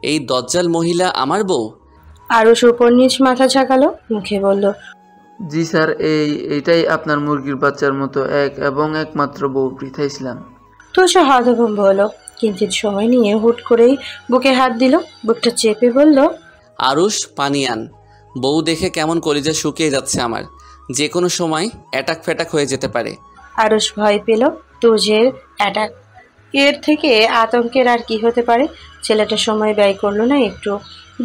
এই দজ্জাল মহিলা আমার বউ? আরুষ উপর নিচ মাথা ঝাঁকালো, মুখে বলল, জি স্যার, এইটাই আপনার মুরগির বাচ্চার মতো এক এবং একমাত্র বউ পৃথা ইসলাম। তুজ হতভম্ব হলো, কিঞ্চিত সময় নিয়ে হুট করেই বুকে হাত দিল, বুকটা চেপে বলল, আরুষ, পানি আন। বউ দেখে কেমন কলিজা শুকিয়ে যাচ্ছে আমার। যে কোনো সময় অ্যাটাক ফ্যাটাক হয়ে যেতে পারে। আরুষ ভয় পেল তুজের অ্যাটাক। এর থেকে আতঙ্কের আর কি হতে পারে। ছেলেটা সময় ব্যয় করলো না একটু,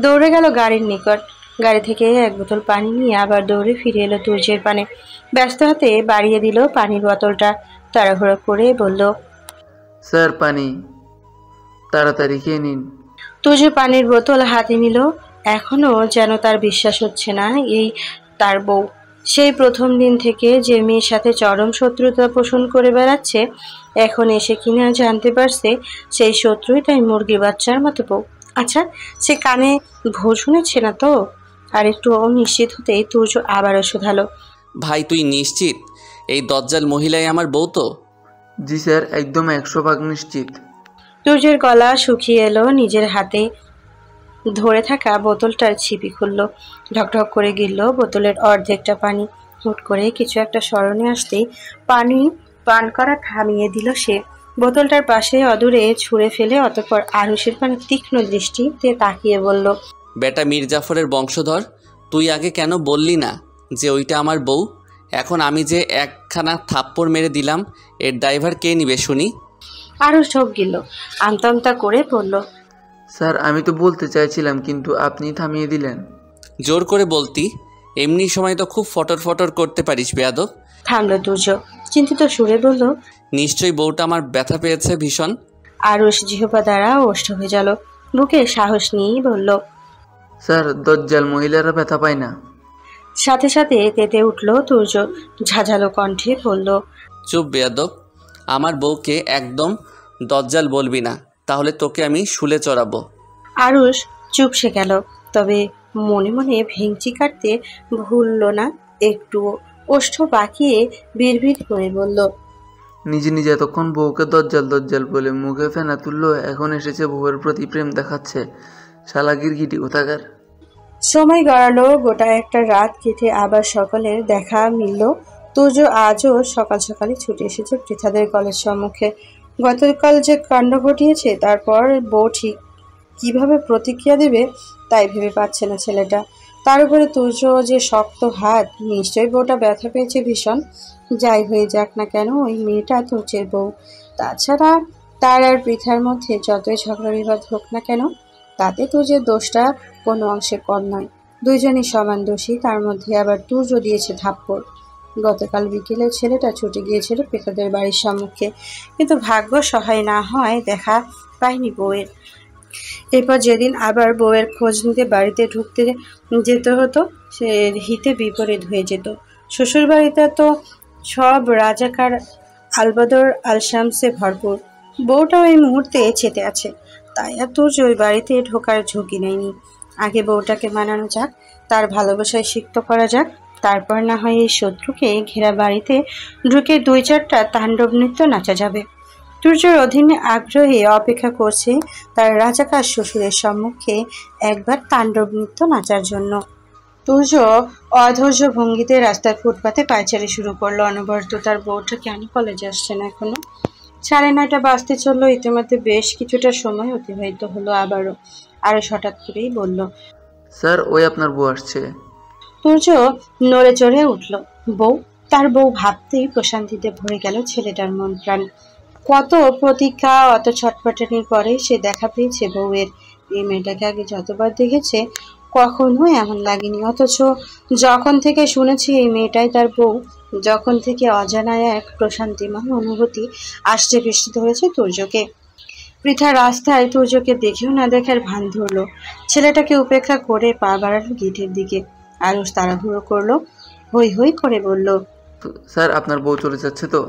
দৌড়ে গেল গাড়ির নিকট। গাড়ি থেকে এক বোতল পানি নিয়ে আবার দৌড়ে ফিরে এলো তুর্যের পানে। ব্যস্ত হাতে বাড়িয়ে দিল পানির বোতলটা। তাড়াহুড়ো করে বলল, স্যার পানি, তাড়াতাড়ি খেয়ে নিন। তুর্য পানির বোতল হাতে নিল। এখনো যেন তার বিশ্বাস হচ্ছে না এই তার বউ। সেই প্রথম দিন থেকে যে মেয়ের সাথে চরম শত্রুতা পোষণ করে বেড়াচ্ছে, এখন এসে কিনা জানতে পারছে সেই শত্রুই তাই মুরগি বাচ্চার মতো বউ। আচ্ছা, সে কানে ভুল শুনেছে না তো? আর একটু অনিশ্চিত হতেই তুর্য আবারও শোধালো, ভাই, তুই নিশ্চিত এই দজ্জাল মহিলাই আমার বউ তো? জি স্যার, একদম 100% নিশ্চিত। তুর্যের গলা শুকিয়ে এলো। নিজের হাতে ধরে থাকা বোতলটার ছিপি খুলল, ঢকঢক করে গিলল বোতলের অর্ধেকটা পানি। হুট করে কিছু একটা স্মরণে আসতেই পানি পান করা থামিয়ে দিল সে। বোতলটার পাশে অদূরে ছুঁড়ে ফেলে অতঃপর আরুষের পানে তীক্ষ্ণ দৃষ্টিতে তাকিয়ে বলল, বেটা মীর জাফরের বংশধর, তুই আগে কেন বললি না যে ওইটা আমার বউ? এখন আমি যে একখানা থাপ্পড় মেরে দিলাম, এর ড্রাইভার কে নিবে শুনি? আরুষ ঢোক গিল, আমতা আমতা করে বলল, স্যার আমি তো বলতে চাইছিলাম, কিন্তু আপনি থামিয়ে দিলেন। জোর করে বলতি, এমনি সময় তো খুব ফটর ফটর করতে পারিস বেয়াদব। থামলো তুর্য, চিন্তিত সুরে বলল, নিশ্চয়ই বউটা আমার ব্যথা পেয়েছে ভীষণ। আরুষ জিহ্বা দ্বারা ওষ্ঠ হয়ে গেল, বুকে সাহস নিয়েই বলল, স্যার দজ্জাল মহিলারা ব্যথা পায় না। সাথে সাথে তেতে উঠল তুর্য, ঝাঁঝালো কণ্ঠে বলল, চুপ বেয়াদব, আমার বউকে একদম দজ্জাল বলবি না, তাহলে তোকে আমি শুলে চড়াবো। আরুষ চুপসে গেল, তবে মনে মনে ভেঙচি কাটতে ভুলল না একটুও। ওষ্ঠ বাঁকিয়ে বিড়বিড় করে বলল, নিজে নিজে এতক্ষণ বউকে দজ্জাল দজ্জাল বলে মুখে ফেনা তুললো, এখন এসেছে বউয়ের প্রতি প্রেম দেখাচ্ছে। শালা গিরগিটি কোথাকার। সময় গড়ালো গোটা একটা রাত কেটে আবার সকলের দেখা মিলল। তুর্য আজও সকাল সকালে ছুটে এসেছে পৃথাদের কলেজ সম্মুখে। গতকাল যে কাণ্ড ঘটিয়েছে, তারপর বউ ঠিক কিভাবে প্রতিক্রিয়া দেবে তাই ভেবে পাচ্ছে না ছেলেটা। তার উপরে তুর্য যে শক্ত হাত, নিশ্চয়ই বউটা ব্যথা পেয়েছে ভীষণ। যাই হয়ে যাক না কেন, ওই মেয়েটা তুর্যের বউ। তাছাড়া তার আর পৃথার মধ্যে যতই ঝগড়া বিবাদ হোক না কেন, তাতে তুর্যের দোষটা কোনো অংশে কম নয়। দুইজনই সমান দোষী, তার মধ্যে আবার তুর্য দিয়েছে থাপ্পড়। গতকাল বিকেলে ছেলেটা ছুটে গিয়েছিল পৃথাদের বাড়ির সম্মুখে, কিন্তু ভাগ্য সহায় না হয় দেখা পায়নি বউয়ের। এরপর যেদিন আবার বউয়ের খোঁজ নিতে বাড়িতে ঢুকতে যেতে হতো, সে হিতে বিপরীত হয়ে যেত। শ্বশুর বাড়িতে তো সব রাজাকার আলবদর আলশামসে ভরপুর। বউটাও এই মুহূর্তে চেতে আছে, তাই আর তুর্য ওই বাড়িতে ঢোকার ঝুঁকি নেয়নি। আগে বউটাকে মানানো যাক, তার ভালোবাসায় সিক্ত করা যাক, তারপর না হয় এই শত্রুকে ঘেরা বাড়িতে ঢুকে 2-4টা তাণ্ডব নৃত্য নাচা যাবে। তুর্যর অধীনে আগ্রহে অপেক্ষা করছে তার রাজাকার শ্বশুরের সম্মুখে একবার তাণ্ডব নৃত্য নাচার জন্য। তুর্য অধৈর্য ভঙ্গিতে রাস্তার ফুটপাতে পায়চারি শুরু করলো। অনবরত তার বউটা কেন কলেজে আসছে না এখনো? 9:30 বাজতে চললো। ইতিমধ্যে বেশ কিছুটা সময় অতিবাহিত হলো। আরো হঠাৎ করেই বলল, স্যার ওই আপনার বউ আসছে। তুর্য নড়ে চড়ে উঠল। বউ? তার বউ ভাবতেই প্রশান্তিতে ভরে গেল ছেলেটার মন প্রাণ। কত প্রতীক্ষা, অত ছটফটানির পরে সে দেখা পেয়েছে বউয়ের। এই মেয়েটাকে আগে যতবার দেখেছে কখনোই এমন লাগেনি, অথচ যখন থেকে শুনেছি এই মেয়েটাই তার বউ, যখন থেকে অজানা এক প্রশান্তিময় অনুভূতি আষ্টে পৃষ্ঠে ধরেছে তুর্যকে। পৃথা রাস্তায় তুর্যকে দেখেও না দেখার ভান ধরল। ছেলেটাকে উপেক্ষা করে পা বাড়ালো গেটের দিকে। আরুষ তাড়াহুড়ো করলো, হই হই করে বলল, স্যার আপনার বউ চলে যাচ্ছে তো?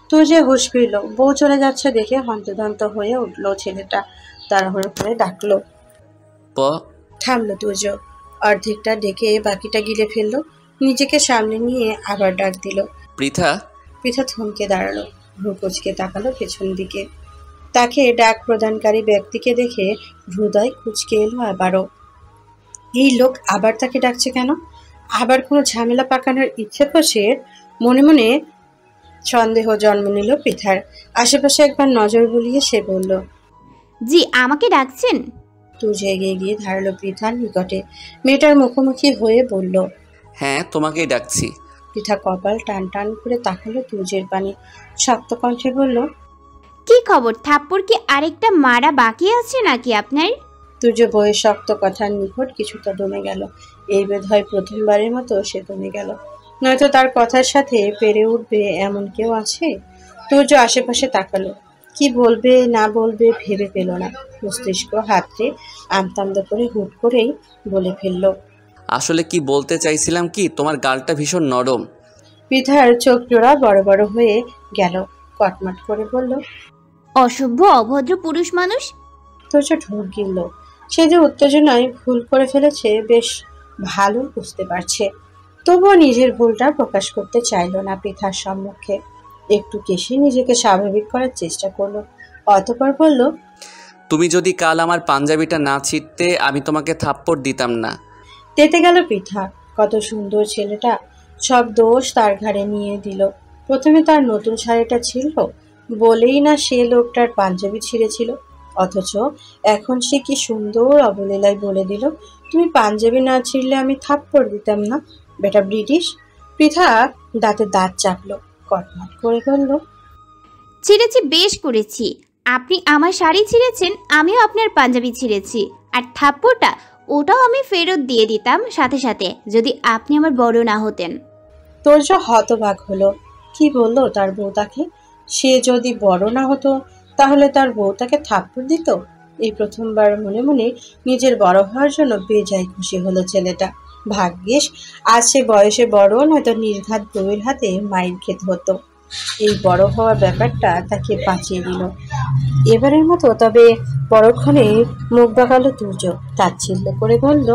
তুর্য হুঁশ ফিরল। বউ চলে যাচ্ছে দেখে হন্তদন্ত হয়ে উঠল ছেলেটা। তাড়াহুড়ো করে ডাকলো। প থামলো তুর্য, অর্ধেকটা ডেকে বাকিটা গিলে ফেললো। নিজেকে সামনে নিয়ে আবার ডাক দিল, পৃথা। পৃথা থমকে দাঁড়ালো, ভ্রু কুঁচকে তাকালো পেছন দিকে। তাকে ডাক প্রদানকারী ব্যক্তিকে দেখে হৃদয় কুঁচকে এলো আবারও। এই লোক আবার তাকে ডাকছে কেন? আবার কোনো ঝামেলা পাকানোর ইচ্ছে তো সে। মনে মনে সন্দেহ জন্ম নিল পৃথার। আশেপাশে একবার নজর বুলিয়ে সে বলল, জি, আমাকে ডাকছেন? তুজ এগিয়ে গিয়ে ধারালো পৃথার নিকটে। মেয়েটার মুখোমুখি হয়ে বলল, হ্যাঁ, তোমাকেই ডাকছি। পৃথা কপাল টান টান করে তাকালো তুজের পানি। শক্ত কণ্ঠে বলল, কি খবর? থাপ্পড় কি আরেকটা মারা বাকি আছে নাকি আপনার? তুজ বইয়ের শক্ত কথার নিকট কিছুটা দমে গেল। এই বোধহয় প্রথমবারের মতো সে দমে গেল। নয়তো তার কথার সাথে পেরে উঠবে এমন কেউ আছে? তুজ আশেপাশে তাকালো। কি বলবে না বলবে ভেবে পেল না। মস্তিষ্ক হাতড়ে আমতামদা করে হুট করেই বলে ফেলল, আসলে কি বলতে চাইছিলাম কি, তোমার গালটা ভীষণ নরম। পৃথার চোখ জোড়া বড় বড় হয়ে গেল। কটমট করে বলল, অসভ্য অভদ্র পুরুষ মানুষ। তুজ ঢোক গিলল। সে যে উত্তেজনায় ভুল করে ফেলেছে বেশ ভালো বুঝতে পারছে। তবুও নিজের ভুলটা প্রকাশ করতে চাইল না পৃথার সম্মুখে। একটু কেশে নিজেকে স্বাভাবিক করার চেষ্টা করলো। অতঃপর বলল, তুমি যদি কাল আমার পাঞ্জাবিটা না ছিঁড়তে আমি তোমাকে থাপ্পড় দিতাম না। তেতে গেল পৃথা। কত সুন্দর ছেলেটা, সব দোষ তার ঘাড়ে নিয়ে দিল। প্রথমে তার নতুন শাড়িটা ছিল বলেই না সে লোকটার পাঞ্জাবি ছিঁড়েছিল, অথচ এখন সে কি সুন্দর অবলীলায় বলে দিল, তুমি পাঞ্জাবি না ছিঁড়লে আমি থাপ্পড় দিতাম না, বেটা ব্রিটিশ। পৃথা দাঁতে দাঁত চাপলো। কটমট করে বলল, ছিঁড়েছি, বেশ করেছি। আপনি আমার শাড়ি ছিঁড়েছেন, আমিও আপনার পাঞ্জাবি ছিঁড়েছি। আর থাপ্পড়টা ওটাও আমি ফেরত দিয়ে দিতাম সাথে সাথে, যদি আপনি আমার বড় না হতেন। তোর্য হতবাক হলো। কি বললো তার বউ তাকে? সে যদি বড় না হতো তাহলে তার বউ তাকে থাপ্পড় দিত? এই প্রথমবার মনে মনে নিজের বড় হওয়ার জন্য বেজায় খুশি হলো ছেলেটা। ভাগ্যিস আজ সে বয়সে বড়, নয়তো নির্ঘাত বউয়ের হাতে মাইর খেতে হতো। এই বড় হওয়ার ব্যাপারটা তাকে বাঁচিয়ে দিল এবারের মতো। তবে পরক্ষণে মুখ বাঁকালো তুর্য। তাচ্ছিল্য করে বলল,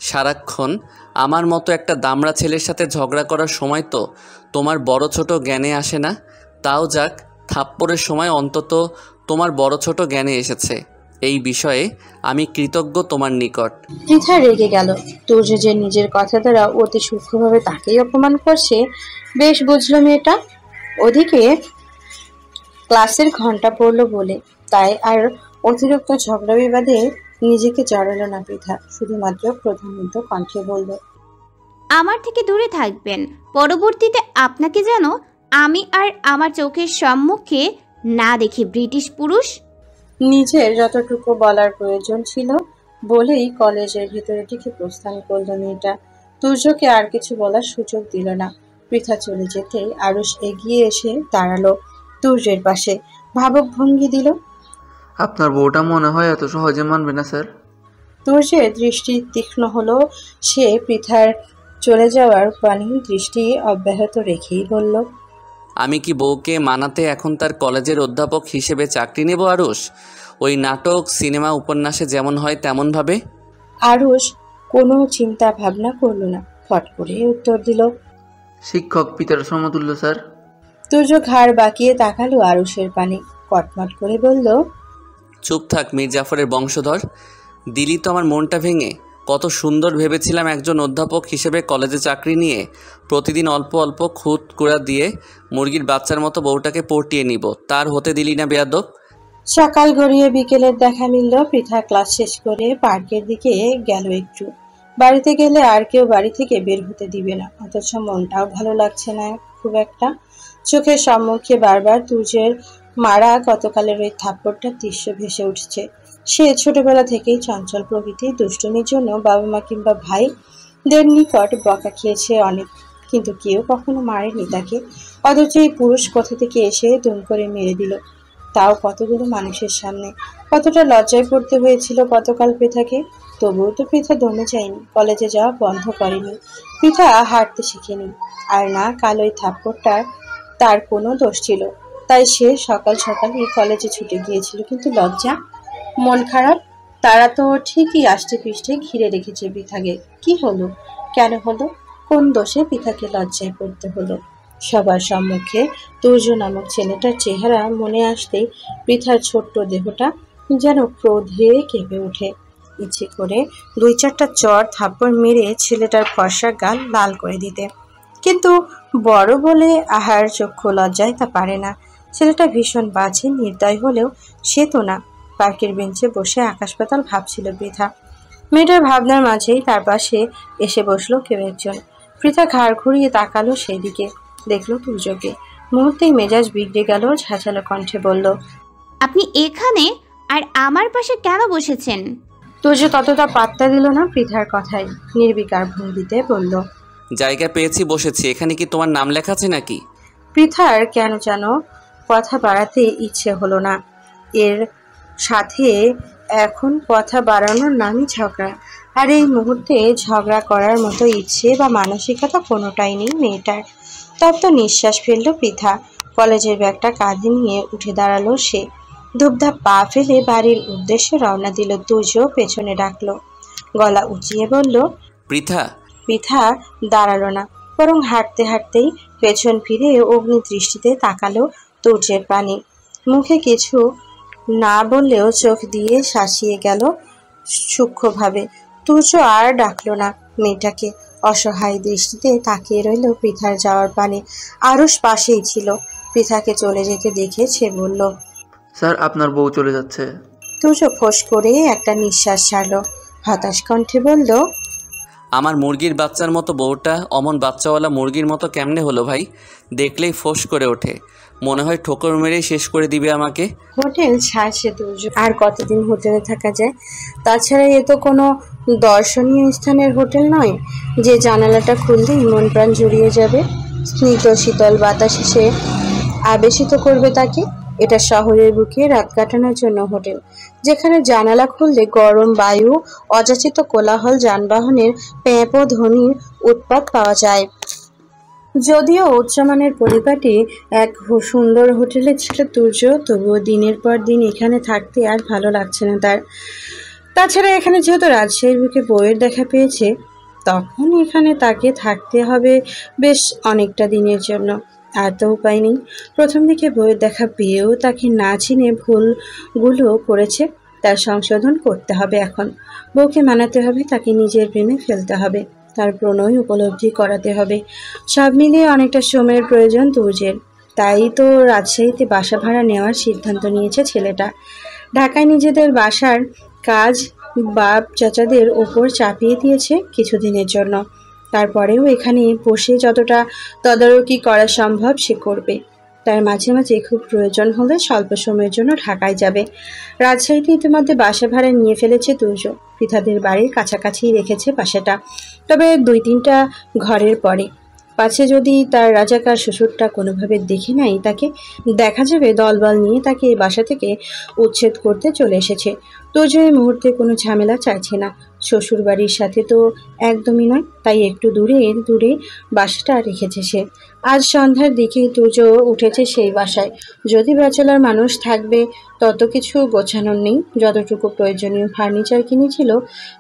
সারাক্ষণ আমার মতো একটা দামড়া ছেলের সাথে ঝগড়া করার সময় তো তোমার বড় ছোট জ্ঞানে আসে না। তাও যাক, থাপ্পড়ের সময় অন্তত তোমার বড় ছোট জ্ঞানে এসেছে। এই বিষয়ে আমি কৃতজ্ঞ তোমার নিকট। পৃথা রেগে গেল। তুর্য যে নিজের কথা দ্বারা অতি সূক্ষ্মভাবে তাকেই অপমান করছে বেশ বুঝলো মেয়েটা। ওদিকে ক্লাসের ঘন্টা পড়লো বলে তাই আর অতিরিক্ত ঝগড়া বিবাদে নিজেকে জড়ালো না পৃথা। শুধুমাত্র প্রধানিত কণ্ঠে বলল, আমার থেকে দূরে থাকবেন। পরবর্তীতে আপনাকে যেন আমি আর আমার চোখের সম্মুখে না দেখি, ব্রিটিশ পুরুষ। নিজের যতটুকু বলার প্রয়োজন ছিল বলেই কলেজের ভেতরে দিকে প্রস্থান করলো মেয়েটা। তুর্যকে আর কিছু বলার সুযোগ দিল না। পৃথা চলে যেতেই আরুষ এগিয়ে এসে দাঁড়ালো তুর্যের পাশে। ভাবুক ভঙ্গি দিল। আপনার বউটা মনে হয় এত সহজে মানবে না স্যার। তুর্যের দৃষ্টি তীক্ষ্ণ হলো। সে পৃথার চলে যাওয়ার পানি দৃষ্টি অব্যাহত রেখেই বলল, আমি কি বউকে মানাতে এখন তার কলেজের অধ্যাপক হিসেবে চাকরি নেব আরুষ? ওই নাটক, সিনেমা, উপন্যাসে যেমন হয় তেমনভাবে? আরুষ কোনো চিন্তা ভাবনা করল না, ফট করে উত্তর দিল। শিক্ষক পিতার সমতুল্য স্যার। তুর্য ঘাড় বাঁকিয়ে তাকালো আরুষের পানে। কটমট করে বলল, চুপ থাক মীর জাফরের বংশধর। দিলি তো আমার মনটা ভেঙে। কত সুন্দর ভেবেছিলাম একজন অধ্যাপক হিসেবে কলেজে চাকরি নিয়ে প্রতিদিন অল্প অল্প খুদ কুড়া দিয়ে মুরগির বাচ্চার মতো বউটাকে পটিয়ে নিব। তার হতে দিলি না বেয়াদব। সকাল গড়িয়ে বিকেলের দেখা মিলল। পৃথা ক্লাস শেষ করে পার্কের দিকে গেল একটু। বাড়িতে গেলে আর কেউ বাড়ি থেকে বের হতে দিবে না, অথচ মনটাও ভালো লাগছে না খুব একটা। চোখের সম্মুখে বারবার তুর্যের মারা গতকালের ওই থাপ্পড়টা দৃশ্য ভেসে উঠছে। সে ছোটবেলা থেকেই চঞ্চল প্রকৃতি, দুষ্টুমির জন্য বাবা মা কিংবা ভাইদের নিকট বকা খেয়েছে অনেক, কিন্তু কেউ কখনো মারেনি তাকে। অথচ এই পুরুষ কোথা থেকে এসে দুম করে মেরে দিল, তাও কতগুলো মানুষের সামনে। কতটা লজ্জায় পড়তে হয়েছিল গতকাল পৃথাকে। তবুও তো পৃথা দমে যায়নি, কলেজে যাওয়া বন্ধ করেনি। পৃথা হাঁটতে শিখেনি। আর না কাল ওই থাপ্পড়টার তার কোনো দোষ ছিল, তাই সে সকাল সকালই কলেজে ছুটে গিয়েছিল। কিন্তু লজ্জা, মন খারাপ, তারা তো ঠিকই আষ্টে পৃষ্ঠে ঘিরে রেখেছে পৃথাকে। কি হলো? কেন হলো? কোন দোষে পৃথাকে লজ্জায় পড়তে হলো? সবার সম্মুখে তুর্য নামক ছেলেটার চেহারা মনে আসতেই পৃথার ছোট্ট দেহটা যেন ক্রোধে কেঁপে ওঠে। ইচ্ছে করে 2-4টা চড় থাপ্পড় মেরে ছেলেটার ফর্সা গাল লাল করে দিতে, কিন্তু বড় বলে আহার চক্ষু লজ্জায় তা পারে না। ছেলেটা ভীষণ বাজে, নির্দয় হলেও সে তো না। পার্কের বেঞ্চে বসে আকাশ পাতাল ভাবছিল পৃথা। মেয়েটার ভাবনার মাঝেই তার পাশে এসে বসলো কেউ একজন। পৃথা ঘাড় ঘুরিয়ে তাকালো সেই দিকে, দেখলো তুর্যকে। মুহূর্তেই মেজাজ বিগড়ে গেল, ঝাঁঝালো কণ্ঠে বলল, আপনি এখানে আর আমার পাশে কেন বসেছেন? তুর্য ততটা পাত্তা দিল না পৃথার কথায়, নির্বিকার ভঙ্গিতে বলল, জায়গা পেয়েছি বসেছি, এখানে কি তোমার নাম লেখা আছে নাকি? পৃথার কেন যেন কথা বাড়াতে ইচ্ছে হলো না। এর সাথে এখন কথা বাড়ানোর নামই ঝগড়া, আর এই মুহূর্তে ঝগড়া করার মতো ইচ্ছে বা মানসিকতা কোনোটাই নেই মেয়েটার। তপ্ত নিঃশ্বাস ফেলল পৃথা। কলেজের ব্যাগটা কাঁধে নিয়ে উঠে দাঁড়ালো সে। ধূপধাপ পা ফেলে বাড়ির উদ্দেশ্যে রওনা দিল। তুর্য পেছনে ডাকলো, গলা উঁচিয়ে বলল, পৃথা। পৃথা দাঁড়ালো না, বরং হাঁটতে হাঁটতেই পেছন ফিরে অগ্নি দৃষ্টিতে তাকালো তুর্যের পানে। মুখে কিছু না বললেও চোখ দিয়ে শাসিয়ে গেল সূক্ষ্মভাবে। তুর্য আর ডাকলো না মেয়েটাকে, অসহায় দৃষ্টিতে তাকিয়ে রইল পৃথার যাওয়ার পানে। আরুষ পাশেই ছিল। পৃথাকে চলে যেতে দেখে সে বলল, স্যার আপনার বউ চলে যাচ্ছে। তুর্য ফোঁস করে একটা নিঃশ্বাস ছাড়লো, হতাশ কণ্ঠে বলল, আমার মুরগির বাচ্চার মতো বউটা অমন বাচ্চাওয়ালা মুরগির মতো কেমনে হলো ভাই? দেখলেই ফোঁস করে ওঠে, মনে হয় ঠোকর মেরেই শেষ করে দিবে আমাকে। হোটেল ছাড়ছে তুর্য, আর কতদিন হোটেলে থাকা যায়? তাছাড়া এ তো কোনো দর্শনীয় স্থানের হোটেল নয় যে জানালাটা খুললেই মন প্রাণ জুড়িয়ে যাবে, স্নিগ্ধ শীতল বাতাস এসে আবেশিত করবে তাকে। এটা শহরের বুকে রাত কাটানোর জন্য হোটেল, যেখানে জানালা খুললে গরম বায়ু, অযাচিত কোলাহল, যানবাহনের প্যাঁপো ধ্বনির উৎপাত পাওয়া যায়। যদিও উচ্চমানের পরিপাটি এক সুন্দর হোটেলে ছিল তুর্য, তবুও দিনের পর দিন এখানে থাকতে আর ভালো লাগছে না তার। তাছাড়া এখানে যেহেতু রাজশাহীর বুকে বইয়ের দেখা পেয়েছে, তখন এখানে তাকে থাকতে হবে বেশ অনেকটা দিনের জন্য। আর তো উপায় নেই। প্রথম দিকে বইয়ের দেখা পেয়েও তাকে না চিনে ভুলগুলো করেছে, তার সংশোধন করতে হবে এখন। বউকে মানাতে হবে, তাকে নিজের প্রেমে ফেলতে হবে, তার প্রণয় উপলব্ধি করাতে হবে। সব মিলিয়ে অনেকটা সময়ের প্রয়োজন তুর্যের। তাই তো রাজশাহীতে বাসা ভাড়া নেওয়ার সিদ্ধান্ত নিয়েছে ছেলেটা। ঢাকায় নিজেদের বাসার কাজ বাপ চাচাদের ওপর চাপিয়ে দিয়েছে কিছুদিনের জন্য। তারপরেও এখানে বসে যতটা তদারকি করা সম্ভব সে করবে। তার মাঝে মাঝে খুব প্রয়োজন হলে স্বল্প সময়ের জন্য ঢাকায় যাবে। রাজশাহীতে ইতিমধ্যে বাসা ভাড়া নিয়ে ফেলেছে তুর্য। পৃথাদের বাড়ির কাছাকাছি রেখেছে বাসাটা, তবে 2-3টা ঘরের পরে। পাছে যদি তার রাজাকার শ্বশুরটা কোনোভাবে দেখে নাই তাকে, দেখা যাবে দলবল নিয়ে তাকে এই বাসা থেকে উচ্ছেদ করতে চলে এসেছে। তুর্য এই মুহূর্তে কোনো ঝামেলা চাইছে না। শ্বশুর বাড়ির সাথে তো একদমই নয়, তাই একটু দূরে দূরে বাসাটা রেখেছে সে। আজ সন্ধ্যার দিকেই তুর্য উঠেছে সেই বাসায়। যদি ব্যাচেলর মানুষ থাকবে, তত কিছু গোছানোর নেই। যতটুকু প্রয়োজনীয় ফার্নিচার কিনেছিল,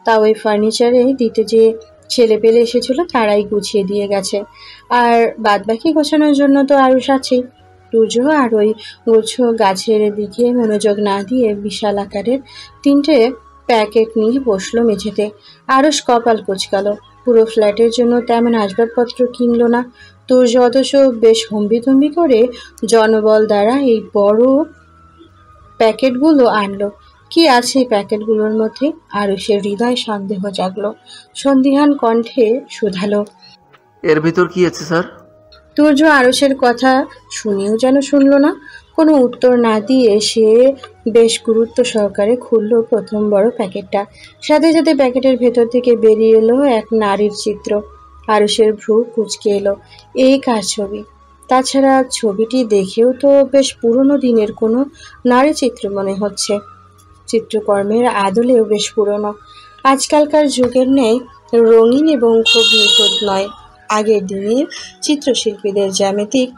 তা ওই ফার্নিচারে দিতে যে ছেলে পেলে এসেছিল তারাই গুছিয়ে দিয়ে গেছে। আর বাদবাকি গোছানোর জন্য তো আরুষ আছেই। তুর্য আর ওই গুচ্ছ গাছের দিকে মনোযোগ না দিয়ে বিশাল আকারের 3টে প্যাকেট নিয়ে বসলো মেঝেতে। আরুষ কপাল কুঁচকালো। পুরো ফ্ল্যাটের জন্য তেমন আসবাবপত্র কিনলো না। তুর্য অথচ বেশ হম্বিতম্বি করে জনবল দ্বারা এই বড় প্যাকেটগুলো আনলো। কি আছে এই প্যাকেটগুলোর মধ্যে? আরুষের হৃদয় সন্দেহ জাগলো। সন্দিহান কণ্ঠে শুধালো, এর ভিতর কি আছে স্যার? তুর্য আরুষের কথা শুনেও যেন শুনল না। কোনো উত্তর না দিয়ে সে বেশ গুরুত্ব সহকারে খুলল প্রথম বড় প্যাকেটটা। সাথে সাথে প্যাকেটের ভেতর থেকে বেরিয়ে এলো এক নারীর চিত্র। আরুষের ভ্রু কুঁচকে এলো। এই কার ছবি? তাছাড়া ছবিটি দেখেও তো বেশ পুরনো দিনের কোনো নারী চিত্র মনে হচ্ছে। চিত্রকর্মের আদলেও বেশ পুরনো, আজকালকার যুগের ন্যায় রঙিন এবং খুব নিখুঁত নয়। আগের দিনের চিত্রশিল্পীদের জ্যামিতিক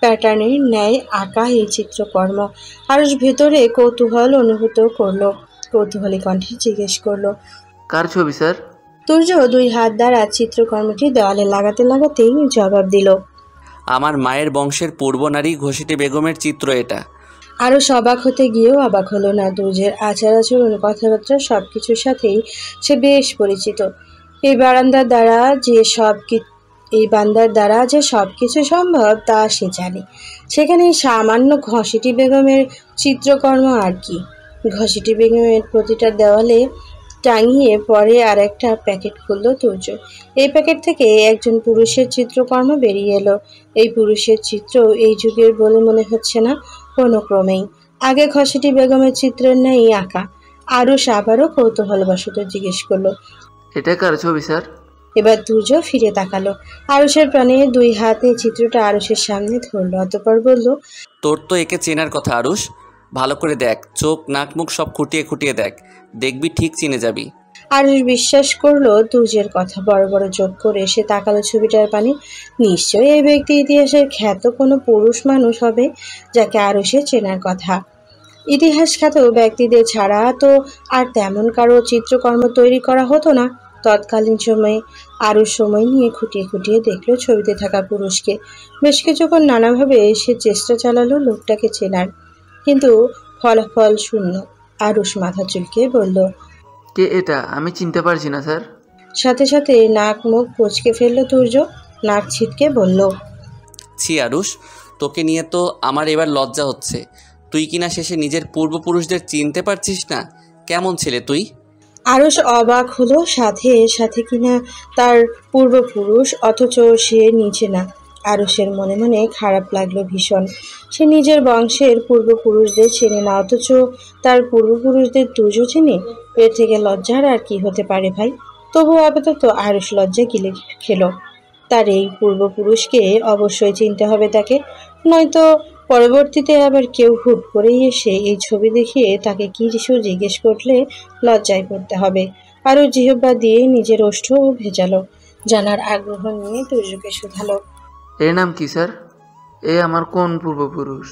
প্যাটার্নের ন্যায় আঁকা এই চিত্রকর্ম। আরুষ ভেতরে কৌতূহল অনুভূত করলো। কৌতূহলী কণ্ঠে জিজ্ঞেস করলো, কার ছবি স্যার? তুর্য 2 হাত দ্বারা চিত্রকর্মটি দেওয়ালে লাগাতে লাগাতেই জবাব দিল, আমার মায়ের বংশের পূর্ব নারী ঘসিটি বেগমের চিত্র এটা। আরও অবাক হতে গিয়েও অবাক হলো না। তুর্যের আচার আচরণ, কথাবার্তা সবকিছুর সাথেই সে বেশ পরিচিত। এই বারান্দার দ্বারা এই বান্দার দ্বারা যে সব কিছু সম্ভব তা সে জানে। সেখানে সামান্য ঘসিটি বেগমের চিত্রকর্ম আর কি। ঘসিটি বেগমের প্রতিটা দেওয়ালে টাঙিয়ে পরে আর একটা প্যাকেট খুলল তুর্য। এই প্যাকেট থেকে একজন পুরুষের চিত্রকর্ম বেরিয়ে এলো। এই পুরুষের চিত্র এই যুগের বলে মনে হচ্ছে না কোনো ক্রমেই। আগে ঘসিটি বেগমের চিত্রের ন্যায় আঁকা। আরুষ আবারও কৌতূহলবশত জিজ্ঞেস করলো, এটা কার ছবি স্যার? এবার তুর্য ফিরে তাকালো। আরুষের প্রাণে দুই হাতে চিত্রটা আরুষের সামনে ধরলো, অতঃপর বলল, তোর তো একে চেনার কথা আরুষ। ভালো করে দেখ, চোখ নাক মুখ সব খুঁটিয়ে খুঁটিয়ে দেখ, দেখবি ঠিক চিনে যাবি। আরুষ বিশ্বাস করলো তুর্যের কথা। বড় বড় চোখ করে সে তাকালো ছবিটার পানে। নিশ্চয়ই এই ব্যক্তি ইতিহাসের খ্যাত কোনো পুরুষ মানুষ হবে যাকে আরুষের চেনার কথা। ইতিহাস খ্যাত ব্যক্তিদের ছাড়া তো আর তেমন কারো চিত্রকর্ম তৈরি করা হতো না। তৎকালীন সময়ে আরও সময় নিয়ে খুঁটিয়ে খুঁটিয়ে দেখলো ছবিতে থাকা পুরুষকে। বেশ কিছুক্ষণ নানাভাবে সে চেষ্টা চালালো লোকটাকে চেনার, কিন্তু ফলাফল শূন্য। আরুষ মাথা চুলকে বলল, কে এটা? আমি চিনতে পারছি না স্যার। সাথে সাথে নাক মুখ কুঁচকে ফেললো তুর্য। নাক ছিটকে বলল, ছি আরুষ, তোকে নিয়ে তো আমার এবার লজ্জা হচ্ছে। তুই কিনা শেষে নিজের পূর্বপুরুষদের চিনতে পারছিস না। কেমন ছেলে তুই? আরুষ অবাক হলো, সাথে সাথে কিনা তার পূর্বপুরুষ, অথচ সে নিচে না। আরুষের মনে মনে খারাপ লাগলো ভীষণ। সে নিজের বংশের পূর্বপুরুষদের চেনে না, অথচ তার পূর্বপুরুষদের তুজো চিনে। এর থেকে লজ্জার আর কি হতে পারে ভাই? তবু আপাতত আরুষ লজ্জা গিলে খেলো। তার এই পূর্বপুরুষকে অবশ্যই চিনতে হবে তাকে, নয়তো পরবর্তীতে আবার কেউ হুট করেই এসে এই ছবি দেখিয়ে তাকে কি কিছু জিজ্ঞেস করলে লজ্জায় পড়তে হবে। আরও জিহ্বা দিয়ে নিজের ওষ্ঠ ভেজালো। জানার আগ্রহ নিয়ে তুর্যকে শুধালো, এর নাম কি স্যার? এ আমার কোন পূর্বপুরুষ?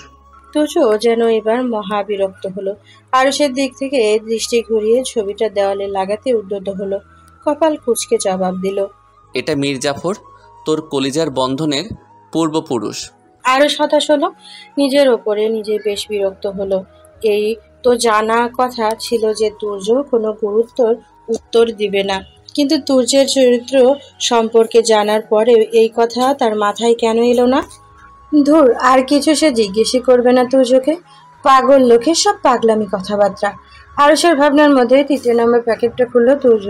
তুর্য যেন এবার মহা বিরক্ত হলো। আরুষের দিক থেকে দৃষ্টি ঘুরিয়ে ছবিটা দেওয়ালে লাগাতে উদ্যত হলো। কপাল কুঁচকে জবাব দিল, এটা মীর জাফর, তোর কলিজার বন্ধনের পূর্বপুরুষ। আরুষ হতাশ হলো। নিজের ওপরে নিজে বেশ বিরক্ত হলো। এই তো জানা কথা ছিল যে তুর্য কোনো গুরুত্বর উত্তর দিবে না, কিন্তু তুর্যের চরিত্র সম্পর্কে জানার পরেও এই কথা তার মাথায় কেন এলো না? ধুর, আর কিছু সে জিজ্ঞেসই করবে না তুর্যকে। পাগল লোকের সব পাগলামি কথাবার্তা। আরুষের ভাবনার মধ্যে ৩য় নম্বর প্যাকেটটা খুললো তুর্য।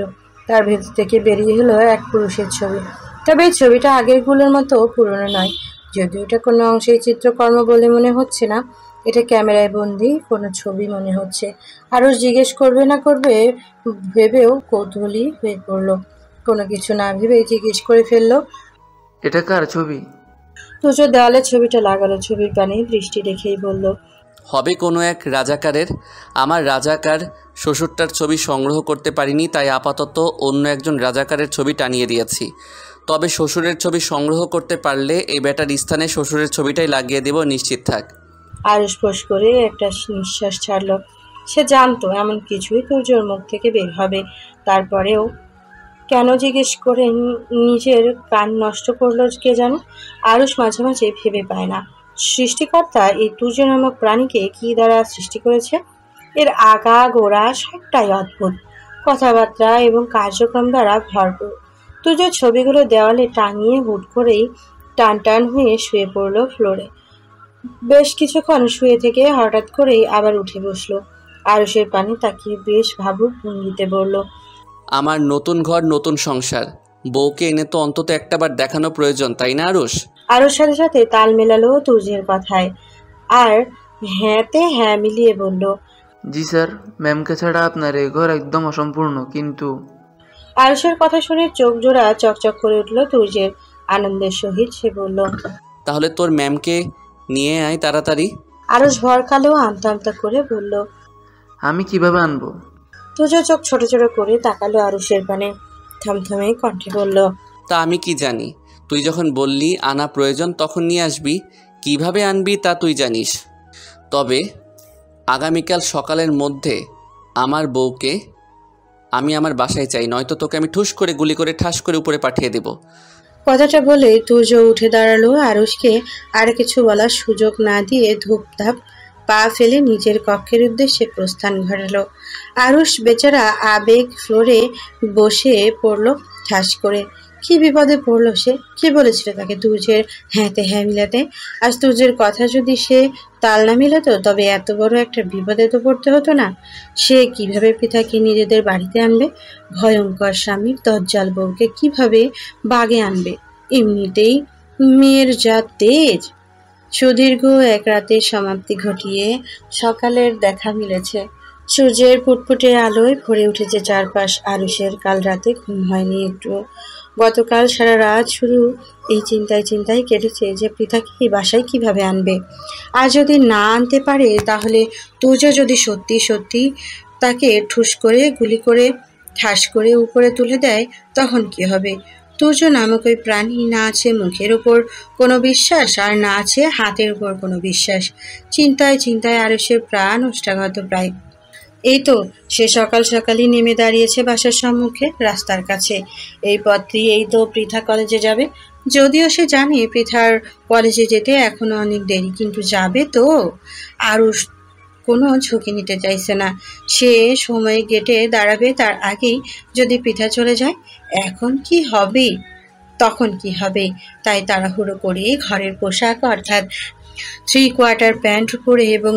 তার ভেতর থেকে বেরিয়ে হলো এক পুরুষের ছবি। তবে এই ছবিটা আগেরগুলোর মতো পুরনো নয়। যদিও এটা কোনো অংশেই চিত্রকর্ম বলে মনে হচ্ছে না, এটা ক্যামেরায় বন্দি কোনো ছবি মনে হচ্ছে। আরও জিজ্ঞেস করবে না করবে ভেবেও কৌতূহলী হয়ে পড়লো। কোনো কিছু না ভেবেই জিজ্ঞেস করে ফেললো, এটা কার ছবি? তুজো দেওয়ালে ছবিটা লাগালো। ছবির পানে দৃষ্টি রেখেই বলল, হবে কোনো এক রাজাকারের। আমার রাজাকার শ্বশুরটার ছবি সংগ্রহ করতে পারিনি, তাই আপাতত অন্য একজন রাজাকারের ছবি টানিয়ে দিয়েছি। তবে শ্বশুরের ছবি সংগ্রহ করতে পারলে এই বেটার স্থানে শ্বশুরের ছবিটাই লাগিয়ে দেব, নিশ্চিত থাক। আরুষ ফোঁস করে একটা নিঃশ্বাস ছাড়ল। সে জানতো এমন কিছুই তুর্যর মুখ থেকে বের হবে। তারপরেও কেন জিজ্ঞেস করে নিজের কান নষ্ট করলো কে জানে। আরুষ মাঝে মাঝে ভেবে পায় না, সৃষ্টিকর্তা এই তুর্য নামক প্রাণীকে কি দ্বারা সৃষ্টি করেছে। এর আগা গোড়া সবটাই অদ্ভুত, কথাবার্তা এবং কার্যক্রম দ্বারা ভরপুর। তুর্যের ছবিগুলো দেওয়ালে টাঙিয়ে হুট করেই টান টান হয়ে শুয়ে পড়লো ফ্লোরে। বেশ কিছুক্ষণ শুয়ে থেকে হঠাৎ করেই আবার উঠে বসলো। আরুষের পানে তাকিয়ে বেশ ভাবুক ভঙ্গিতে বলল, আমার নতুন ঘর, নতুন সংসার, বউকে এনে তো অন্তত একটাবার দেখানো প্রয়োজন, তাই না আরুষ? আরুর সাথে সাথে তাল মেলালো তুর্যের কথায়, আর হ্যাঁতে হ্যাঁ মিলিয়ে বলল, জি স্যার, ম্যামকে ছাড়া আপনার এই ঘর একদম অসম্পূর্ণ। কিন্তু আরুষের কথা শুনে চোখ জোড়া চকচক করে উঠল তুর্যের। আনন্দের সহিত সে বলল, তাহলে তোর ম্যামকে নিয়ে আয় তাড়াতাড়ি। আরুষ ভর কালো আমতা আমতা করে বলল, আমি কিভাবে আনবো? তুর্য চোখ ছোট ছোট করে তাকালো আরুষের পানে, থমথমে কণ্ঠে বলল, তা আমি কি জানি? তুই যখন বললি আনা প্রয়োজন তখন নিয়ে আসবি, কিভাবে আনবি তা তুই জানিস। তবে আগামীকাল সকালের মধ্যে আমার বউকে আমি আমার বাসায় চাই, নয়তো তোকে আমি ঠুস করে গুলি করে ঠাস করে উপরে পাঠিয়ে দেব। কথাটা বলে তুর্য উঠে দাঁড়ালো। আরুষকে আর কিছু বলার সুযোগ না দিয়ে ধূপধাপ পা ফেলে নিজের কক্ষের উদ্দেশ্যে প্রস্থান ঘটালো। আরুষ বেচারা আবেগ ফ্লোরে বসে পড়লো ঠাস করে। কি বিপদে পড়লো সে? কে বলেছিল তাকে তুর্যের হ্যাঁতে হ্যাঁ মিলাতে? আজ তুর্যের কথা যদি সে তাল না মিলাতো তবে এত বড় একটা বিপদে তো পড়তে হতো না। সে কিভাবে পৃথাকে নিজেদের বাড়িতে আনবে? ভয়ঙ্কর স্বামীর দজ্জাল বউকে কিভাবে বাগে আনবে? এমনিতেই মেয়ের যা তেজ। সুদীর্ঘ এক রাতের সমাপ্তি ঘটিয়ে সকালের দেখা মিলেছে। সূর্যের ফুটফুটে আলোয় ভরে উঠেছে চারপাশ। আরুষের কাল রাতে ঘুম হয়নি একটু। গতকাল সারা রাত শুধু এই চিন্তায় কেটেছে যে পৃথাকে এই বাসায় কিভাবে আনবে। আর যদি না আনতে পারে তাহলে তুর্য যদি সত্যি সত্যি তাকে ঠুস করে গুলি করে ঠাস করে উপরে তুলে দেয় তখন কি হবে? তুর্য নামক ওই প্রাণী না আছে মুখের ওপর কোনো বিশ্বাস আর না আছে হাতের উপর কোনো বিশ্বাস। চিন্তায় আরুষের প্রাণ ওষ্ঠাগত প্রায়। এই তো সে সকাল সকালই নেমে দাঁড়িয়েছে বাসার সম্মুখে রাস্তার কাছে। এই পথটি এই তো পৃথা কলেজে যাবে। যদিও সে জানে পৃথার কলেজে যেতে এখনো অনেক দেরি, কিন্তু যাবে তো। আরুষ কোনো ঝুঁকি নিতে চাইছে না। সে সময় গেটে দাঁড়াবে, তার আগেই যদি পৃথা চলে যায় এখন কি হবে, তখন কি হবে? তাই তাড়াহুড়ো করে ঘরের পোশাক অর্থাৎ 3/4 প্যান্ট পরে এবং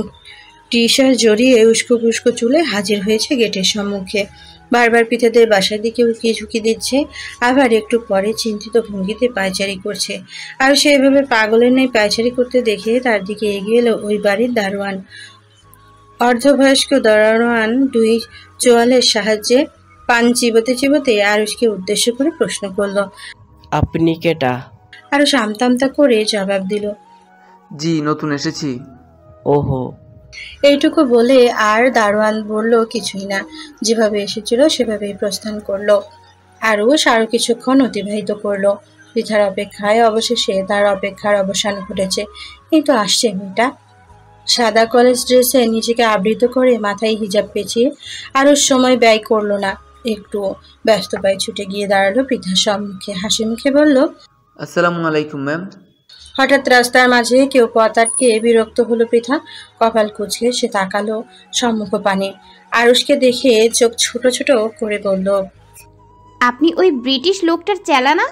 টি শার্ট জড়িয়ে উস্কো পুস্কো চুলে হাজির হয়েছে গেটের সম্মুখে। বারবার পৃথাদের বাসার দিকে উকিয়ে ঝুঁকি দিচ্ছে, আবার একটু পরে চিন্তিত ভঙ্গিতে পায়চারি করছে। আর সে এভাবে পাগলের ন্যায় পায়চারি করতে দেখে তার দিকে এগিয়ে এলো ওই বাড়ির দারোয়ান। অর্ধবয়স্ক দারোয়ান 2 চোয়ালের সাহায্যে পান চিবোতে আরুষকে উদ্দেশ্য করে প্রশ্ন করলো। আপনি কেটা? আরুষ আমতা করে জবাব দিল, জি, নতুন এসেছি। ওহো। এইটুকু বলে আর দারোয়ান বলল কিছুই না। যেভাবে এসেছিল সেভাবেই প্রস্থান করলো। আরুষ আরো কিছুক্ষণ অতিবাহিত করলো পৃথার অপেক্ষায়। অবশেষে তার অপেক্ষার অবসান ঘটেছে। এই তো আসছে মেয়েটা। সাদা কলেজ ড্রেসে নিজেকে আবৃত করে মাথায় হিজাব পেঁচিয়ে আরুষ সময় ব্যয় করলো না। একটু ব্যস্ত পায়ে ছুটে গিয়ে দাঁড়ালো পৃথার সম্মুখে। হাসি মুখে বলল, আসসালামু আলাইকুম ম্যাম। হঠাৎ রাস্তার মাঝে কেউ পথ আটকে বিরক্ত হলো পৃথা। কপাল কুঁচকে সে তাকালো সম্মুখ পানে। আরুষকে দেখে চোখ ছোট ছোট করে বলল, আপনি ওই ব্রিটিশ লোকটার চেলা না?